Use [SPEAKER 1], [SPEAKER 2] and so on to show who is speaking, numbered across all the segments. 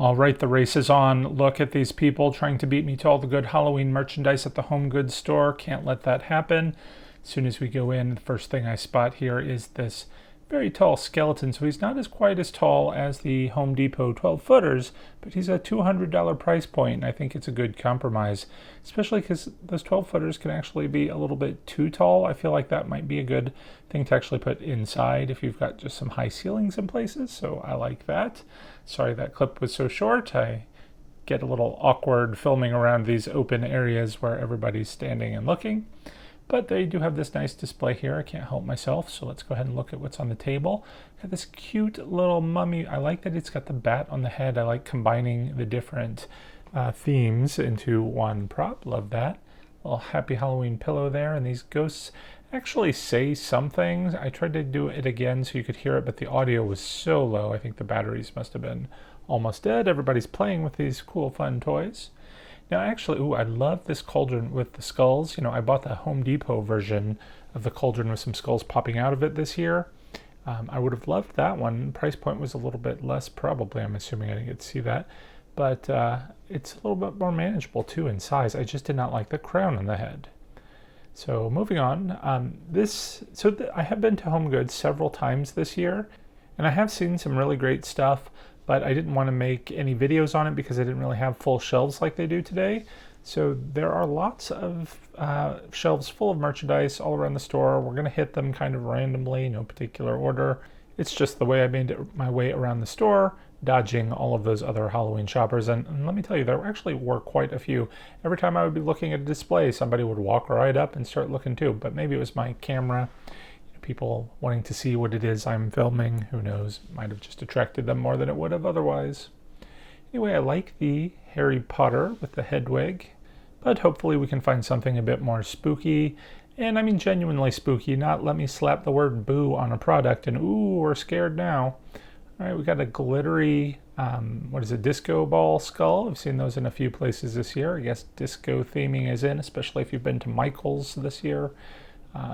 [SPEAKER 1] All right, the race is on. Look at these people trying to beat me to all the good Halloween merchandise at the home goods store. Can't let that happen. As soon as we go in, the first thing I spot here is this very tall skeleton. So he's not as quite as tall as the Home Depot 12-footers, but he's a $200 price point. And I think it's a good compromise, especially because those 12-footers can actually be a little bit too tall. I feel like that might be a good thing to actually put inside if you've got just some high ceilings in places. So I like that. Sorry that clip was so short. I get a little awkward filming around these open areas where everybody's standing and looking. But they do have this nice display here. I can't help myself, so let's go ahead and look at what's on the table. Got this cute little mummy. I like that it's got the bat on the head. I like combining the different themes into one prop. Love that. Little happy Halloween pillow there, and these ghosts actually say some things. I tried to do it again so you could hear it, but the audio was so low. I think the batteries must have been almost dead. Everybody's playing with these cool, fun toys. Now, actually, I love this cauldron with the skulls. You know, I bought the Home Depot version of the cauldron with some skulls popping out of it this year. I would have loved that one. Price point was a little bit less, probably. I'm assuming I didn't get to see that. But it's a little bit more manageable, too, in size. I just did not like the crown on the head. So moving on, I have been to Home Goods several times this year, and I have seen some really great stuff. But I didn't want to make any videos on it because I didn't really have full shelves like they do today. So there are lots of shelves full of merchandise all around the store. We're going to hit them kind of randomly, no particular order. It's just the way I made my way around the store, dodging all of those other Halloween shoppers. And let me tell you, there actually were quite a few. Every time I would be looking at a display, somebody would walk right up and start looking too. But maybe it was my camera. People wanting to see what it is I'm filming. Who knows? Might have just attracted them more than it would have otherwise. Anyway, I like the Harry Potter with the head wig, but hopefully we can find something a bit more spooky. And I mean genuinely spooky, not let me slap the word boo on a product and ooh, we're scared now. All right, we got a glittery, disco ball skull. I've seen those in a few places this year. I guess disco theming is in, especially if you've been to Michael's this year.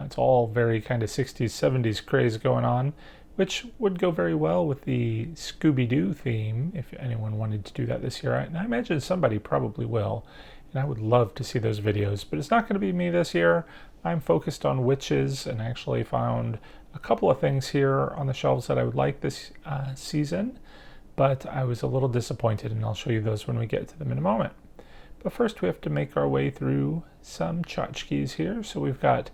[SPEAKER 1] It's all very kind of 60s, 70s craze going on, which would go very well with the Scooby-Doo theme if anyone wanted to do that this year. And I imagine somebody probably will, and I would love to see those videos, but it's not going to be me this year. I'm focused on witches and actually found a couple of things here on the shelves that I would like this season, but I was a little disappointed, and I'll show you those when we get to them in a moment. But first we have to make our way through some tchotchkes here. So we've got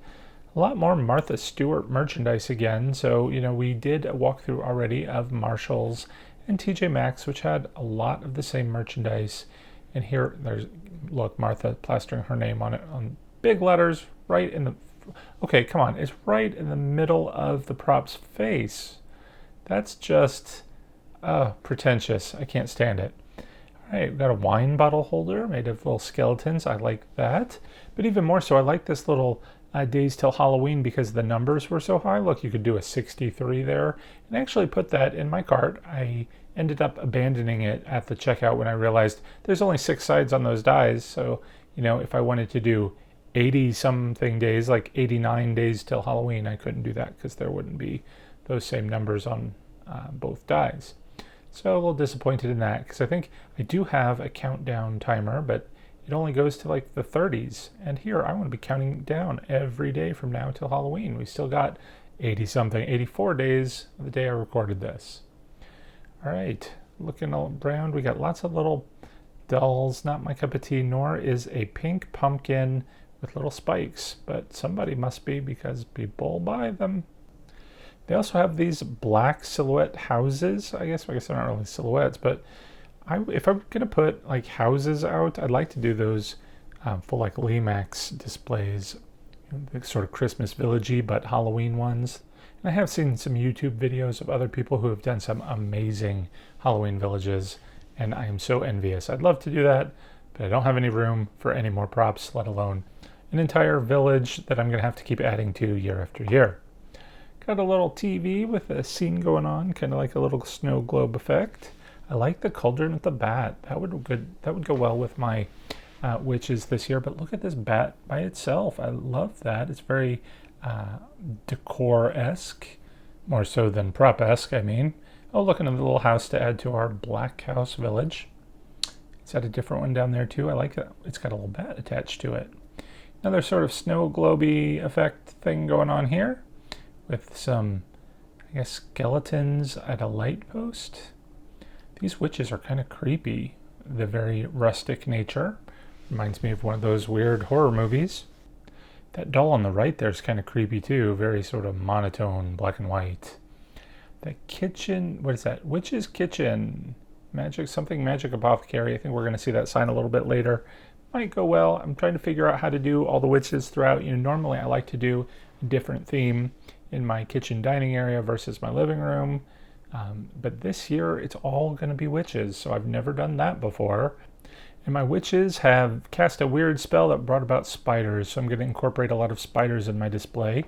[SPEAKER 1] a lot more Martha Stewart merchandise again. So, we did a walkthrough already of Marshall's and TJ Maxx, which had a lot of the same merchandise. And here, look, Martha plastering her name on it on big letters right in the, okay, come on, it's right in the middle of the prop's face. That's just pretentious. I can't stand it. All right, we've got a wine bottle holder made of little skeletons. I like that. But even more so, I like this little days till Halloween because the numbers were so high. Look, you could do a 63 there, and actually put that in my cart. I ended up abandoning it at the checkout when I realized there's only 6 sides on those dies. So, if I wanted to do 80 something days, like 89 days till Halloween, I couldn't do that because there wouldn't be those same numbers on both dies. So a little disappointed in that because I think I do have a countdown timer, but it only goes to like the 30s. And here I want to be counting down every day from now till Halloween. We still got 84 days of the day I recorded this. All right, looking around, we got lots of little dolls. Not my cup of tea, nor is a pink pumpkin with little spikes, but somebody must be because people buy them. They also have these black silhouette houses. I guess they're not really silhouettes, but if I'm going to put like houses out, I'd like to do those full like Limax displays, sort of Christmas villagey, but Halloween ones. And I have seen some YouTube videos of other people who have done some amazing Halloween villages, and I am so envious. I'd love to do that, but I don't have any room for any more props, let alone an entire village that I'm going to have to keep adding to year after year. Got a little TV with a scene going on, kind of like a little snow globe effect. I like the cauldron with the bat. That would go well with my witches this year. But look at this bat by itself. I love that. It's very decor-esque, more so than prop-esque, I mean. Oh, look, another little house to add to our Black House Village. It's got a different one down there too. I like that. It's got a little bat attached to it. Another sort of snow globy effect thing going on here with some, I guess, skeletons at a light post. These witches are kind of creepy. The very rustic nature reminds me of one of those weird horror movies. That doll on the right there is kind of creepy too. Very sort of monotone, black and white. The kitchen, what is that? Witch's Kitchen. Magic, something magic apothecary. I think we're going to see that sign a little bit later. Might go well. I'm trying to figure out how to do all the witches throughout. Normally I like to do a different theme in my kitchen dining area versus my living room. But this year it's all going to be witches. So I've never done that before. And my witches have cast a weird spell that brought about spiders. So I'm going to incorporate a lot of spiders in my display.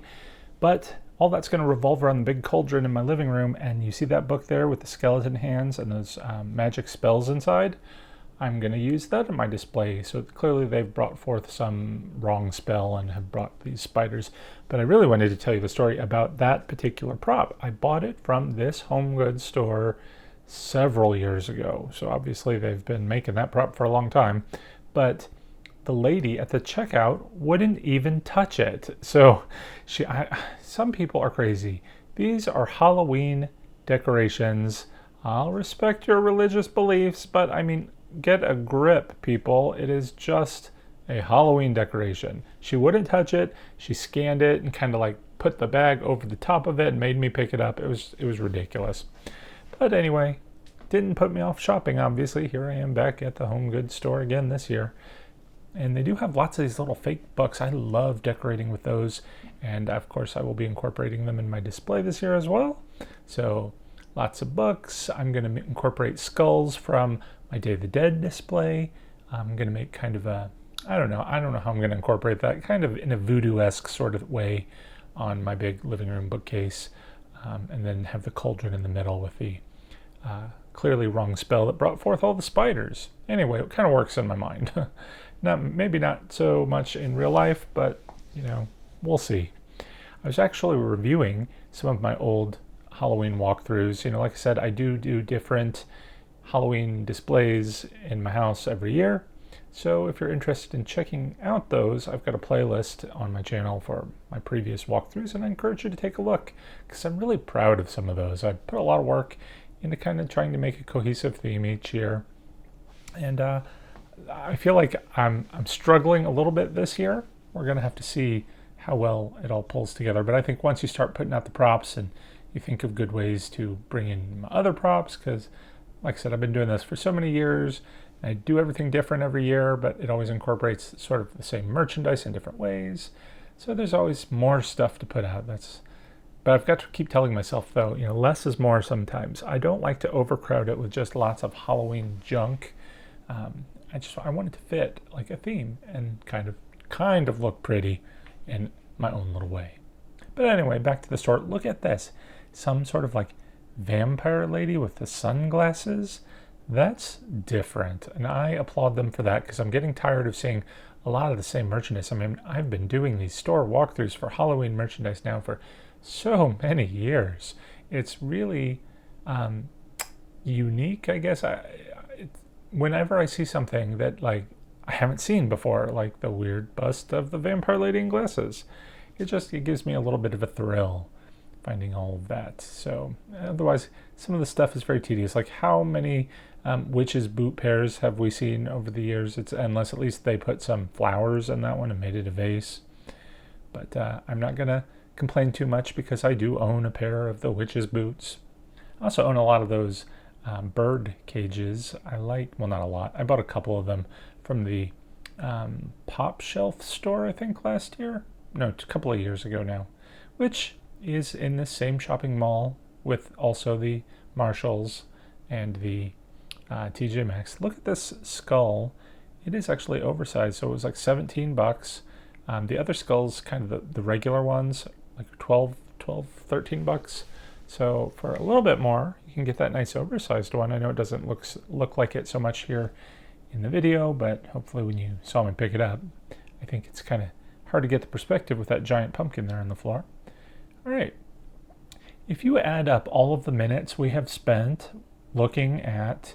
[SPEAKER 1] But all that's going to revolve around the big cauldron in my living room, and you see that book there with the skeleton hands and those magic spells inside? I'm going to use that in my display. So clearly they've brought forth some wrong spell and have brought these spiders. But I really wanted to tell you the story about that particular prop. I bought it from this home goods store several years ago. So obviously they've been making that prop for a long time. But the lady at the checkout wouldn't even touch it. So some people are crazy. These are Halloween decorations. I'll respect your religious beliefs, but I mean, get a grip, people. It is just a Halloween decoration. She wouldn't touch it. She scanned it and kind of like put the bag over the top of it and made me pick it up. It was ridiculous. But anyway, didn't put me off shopping, obviously. Here I am back at the home goods store again this year. And they do have lots of these little fake books. I love decorating with those. And of course, I will be incorporating them in my display this year as well. So lots of books. I'm going to incorporate skulls from my Day of the Dead display. I'm going to make kind of a, I don't know how I'm going to incorporate that, kind of in a voodoo-esque sort of way on my big living room bookcase. And then have the cauldron in the middle with the clearly wrong spell that brought forth all the spiders. Anyway, it kind of works in my mind. Maybe not so much in real life, but we'll see. I was actually reviewing some of my old Halloween walkthroughs. Like I said, I do different Halloween displays in my house every year. So if you're interested in checking out those, I've got a playlist on my channel for my previous walkthroughs, and I encourage you to take a look because I'm really proud of some of those. I put a lot of work into kind of trying to make a cohesive theme each year. And I feel like I'm struggling a little bit this year. We're going to have to see how well it all pulls together. But I think once you start putting out the props and you think of good ways to bring in other props, because like I said, I've been doing this for so many years. I do everything different every year, but it always incorporates sort of the same merchandise in different ways. So there's always more stuff to put out. But I've got to keep telling myself, though, less is more sometimes. I don't like to overcrowd it with just lots of Halloween junk. I want it to fit like a theme and kind of look pretty in my own little way. But anyway, back to the store. Look at this. Some sort of like vampire lady with the sunglasses. That's different, and I applaud them for that because I'm getting tired of seeing a lot of the same merchandise. I mean, I've been doing these store walkthroughs for Halloween merchandise now for so many years. It's really unique, I guess. Whenever I see something that like I haven't seen before, like the weird bust of the vampire lady in glasses, it gives me a little bit of a thrill finding all of that. So otherwise, some of the stuff is very tedious. Like how many witches boot pairs have we seen over the years? It's endless. At least they put some flowers in that one and made it a vase. But I'm not going to complain too much because I do own a pair of the witches boots. I also own a lot of those bird cages. Well, not a lot. I bought a couple of them from the Pop Shelf store, I think, last year. No, a couple of years ago now, which is in the same shopping mall with also the Marshalls and the TJ Maxx. Look at this skull. It is actually oversized, so it was like $17. The other skulls, kind of the regular ones, like $12, $13. So for a little bit more, you can get that nice oversized one. I know it doesn't look like it so much here in the video, but hopefully when you saw me pick it up, I think it's kind of hard to get the perspective with that giant pumpkin there on the floor. All right. If you add up all of the minutes we have spent looking at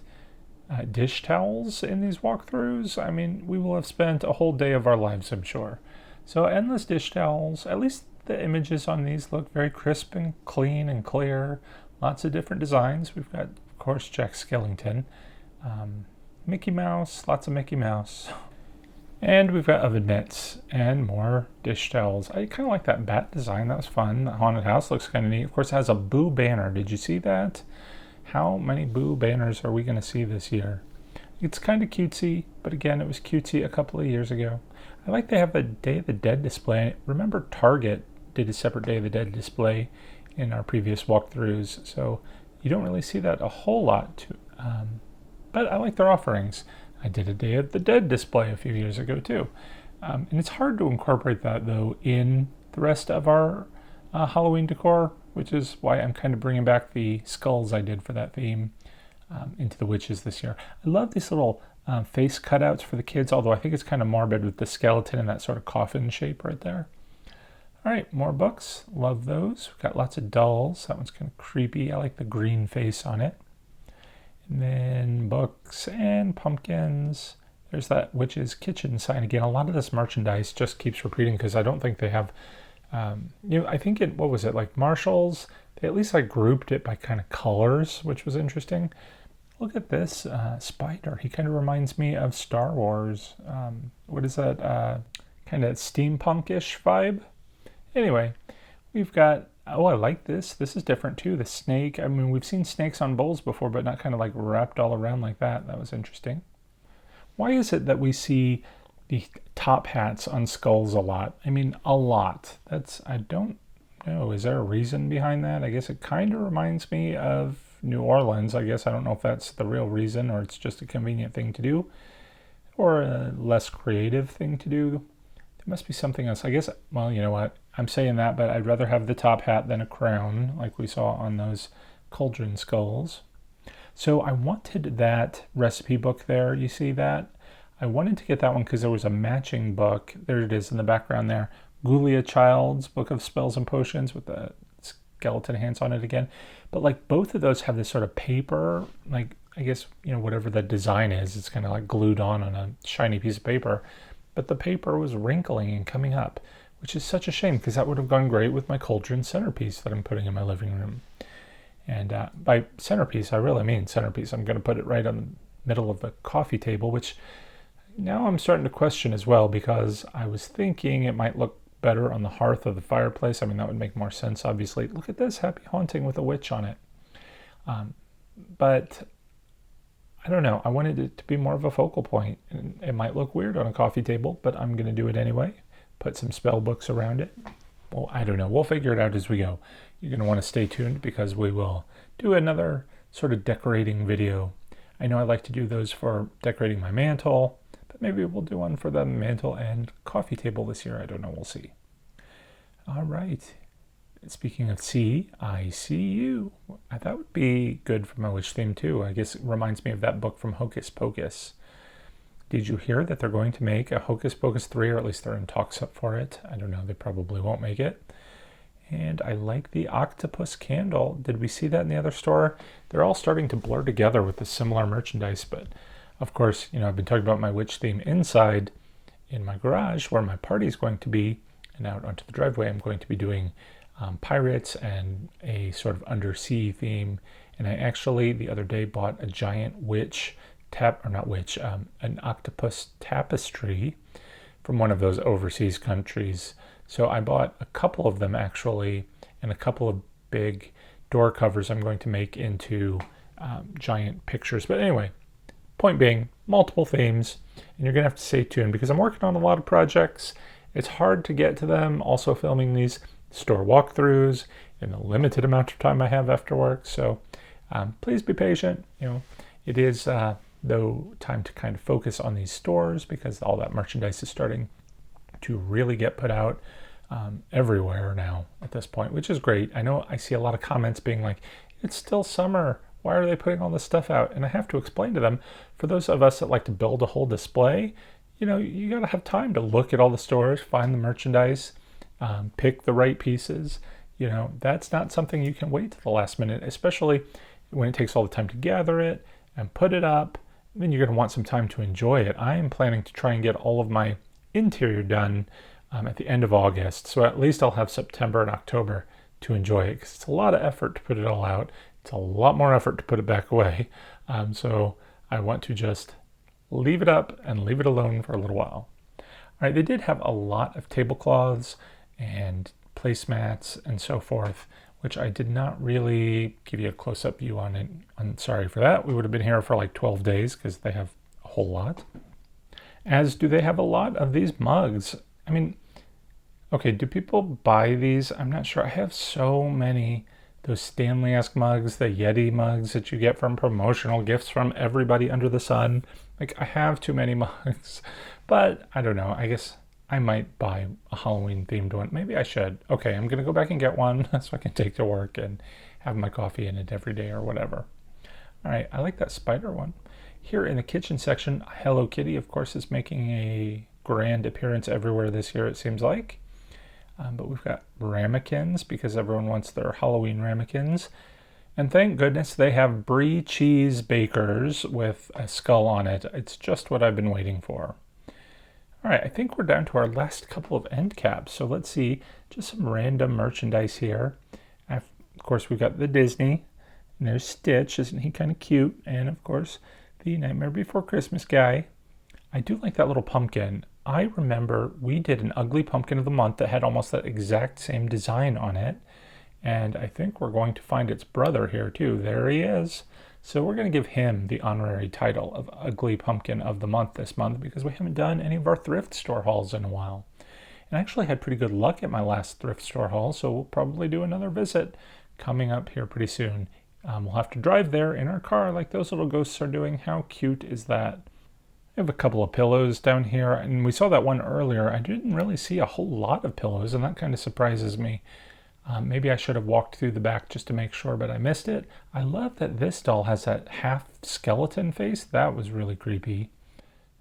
[SPEAKER 1] dish towels in these walkthroughs, I mean, we will have spent a whole day of our lives, I'm sure. So endless dish towels, at least the images on these look very crisp and clean and clear. Lots of different designs. We've got, of course, Jack Skellington, Mickey Mouse, lots of Mickey Mouse. And we've got oven mitts and more dish towels. I kind of like that bat design. That was fun. The haunted house looks kind of neat. Of course, it has a Boo banner. Did you see that? How many Boo banners are we going to see this year? It's kind of cutesy, but again, it was cutesy a couple of years ago. I like they have a Day of the Dead display. Remember, Target did a separate Day of the Dead display in our previous walkthroughs, so you don't really see that a whole lot. But I like their offerings. I did a Day of the Dead display a few years ago too. And it's hard to incorporate that though in the rest of our Halloween decor, which is why I'm kind of bringing back the skulls I did for that theme into the witches this year. I love these little face cutouts for the kids, although I think it's kind of morbid with the skeleton and that sort of coffin shape right there. All right, more books. Love those. We've got lots of dolls. That one's kind of creepy. I like the green face on it. And then books and pumpkins. There's that witch's kitchen sign again. A lot of this merchandise just keeps repeating because I don't think they have, I think what was it, like Marshall's? They at least like grouped it by kind of colors, which was interesting. Look at this spider. He kind of reminds me of Star Wars. What is that? Kind of steampunk-ish vibe. Anyway, we've got, oh, I like this. This is different too. The snake. I mean, we've seen snakes on bowls before, but not kind of like wrapped all around like that. That was interesting. Why is it that we see the top hats on skulls a lot? I mean, a lot. I don't know. Is there a reason behind that? I guess it kind of reminds me of New Orleans. I guess I don't know if that's the real reason or it's just a convenient thing to do or a less creative thing to do. There must be something else. I guess, well, you know what? I'm saying that, but I'd rather have the top hat than a crown like we saw on those cauldron skulls. So I wanted that recipe book there. You see that? I wanted to get that one because there was a matching book. There it is in the background there. Ghoulia Child's Book of Spells and Potions with the skeleton hands on it again. But like both of those have this sort of paper, like I guess, whatever the design is, it's kind of like glued on a shiny piece of paper. But the paper was wrinkling and coming up, which is such a shame because that would have gone great with my cauldron centerpiece that I'm putting in my living room. And by centerpiece, I really mean centerpiece. I'm going to put it right on the middle of the coffee table, which now I'm starting to question as well because I was thinking it might look better on the hearth of the fireplace. I mean, that would make more sense, obviously. Look at this, Happy Haunting with a witch on it. But I don't know. I wanted it to be more of a focal point. And it might look weird on a coffee table, but I'm going to do it anyway. Put some spell books around it. Well, I don't know. We'll figure it out as we go. You're going to want to stay tuned because we will do another sort of decorating video. I know I like to do those for decorating my mantle, but maybe we'll do one for the mantle and coffee table this year. I don't know. We'll see. All right. Speaking of see, I see you. That would be good for my witch theme too. I guess it reminds me of that book from Hocus Pocus. Did you hear that they're going to make a Hocus Pocus 3, or at least they're in talks up for it? I don't know. They probably won't make it. And I like the octopus candle. Did we see that in the other store? They're all starting to blur together with the similar merchandise. But of course, I've been talking about my witch theme inside in my garage where my party's going to be. And out onto the driveway, I'm going to be doing pirates and a sort of undersea theme. And I actually, the other day, bought a giant an octopus tapestry from one of those overseas countries. So I bought a couple of them actually, and a couple of big door covers I'm going to make into giant pictures. But anyway, point being, multiple themes, and you're going to have to stay tuned because I'm working on a lot of projects. It's hard to get to them, also filming these store walkthroughs in the limited amount of time I have after work. So please be patient. It is though time to kind of focus on these stores because all that merchandise is starting to really get put out everywhere now at this point, which is great. I know I see a lot of comments being like, it's still summer. Why are they putting all this stuff out? And I have to explain to them, for those of us that like to build a whole display, you got to have time to look at all the stores, find the merchandise, pick the right pieces. You know, that's not something you can wait to the last minute, especially when it takes all the time to gather it and put it up. Then you're going to want some time to enjoy it. I am planning to try and get all of my interior done at the end of August. So at least I'll have September and October to enjoy it, because it's a lot of effort to put it all out. It's a lot more effort to put it back away. So I want to just leave it up and leave it alone for a little while. All right, they did have a lot of tablecloths and placemats and so forth, which I did not really give you a close-up view on it. I'm sorry for that. We would have been here for like 12 days because they have a whole lot. As do they have a lot of these mugs. I mean, okay, do people buy these? I'm not sure. I have so many. Those Stanley-esque mugs, the Yeti mugs that you get from promotional gifts from everybody under the sun. Like, I have too many mugs. But I don't know. I guess I might buy a Halloween-themed one. Maybe I should. Okay, I'm going to go back and get one so I can take to work and have my coffee in it every day or whatever. All right, I like that spider one. Here in the kitchen section, Hello Kitty, of course, is making a grand appearance everywhere this year, it seems like. But we've got ramekins because everyone wants their Halloween ramekins. And thank goodness they have brie cheese bakers with a skull on it. It's just what I've been waiting for. All right, I think we're down to our last couple of end caps. So let's see, just some random merchandise here. Of course, we've got the Disney. And there's Stitch, isn't he kind of cute? And of course, the Nightmare Before Christmas guy. I do like that little pumpkin. I remember we did an ugly pumpkin of the month that had almost that exact same design on it. And I think we're going to find its brother here too. There he is. So we're going to give him the honorary title of Ugly Pumpkin of the Month this month because we haven't done any of our thrift store hauls in a while. And I actually had pretty good luck at my last thrift store haul, so we'll probably do another visit coming up here pretty soon. We'll have to drive there in our car like those little ghosts are doing. How cute is that? I have a couple of pillows down here, and we saw that one earlier. I didn't really see a whole lot of pillows, and that kind of surprises me. Maybe I should have walked through the back just to make sure, but I missed it. I love that this doll has that half skeleton face. That was really creepy.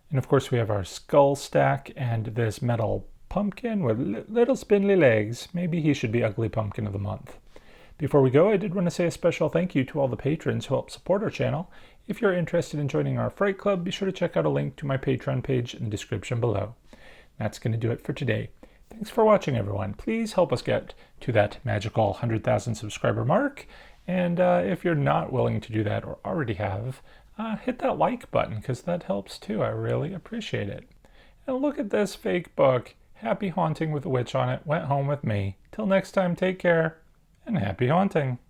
[SPEAKER 1] And of course we have our skull stack and this metal pumpkin with little spindly legs. Maybe he should be Ugly Pumpkin of the Month. Before we go, I did want to say a special thank you to all the patrons who help support our channel. If you're interested in joining our Fright Club, be sure to check out a link to my Patreon page in the description below. That's going to do it for today. Thanks for watching, everyone. Please help us get to that magical 100,000 subscriber mark. And if you're not willing to do that or already have, hit that like button because that helps too. I really appreciate it. And look at this fake book. Happy Haunting with a Witch on it. Went home with me. Till next time, take care and happy haunting.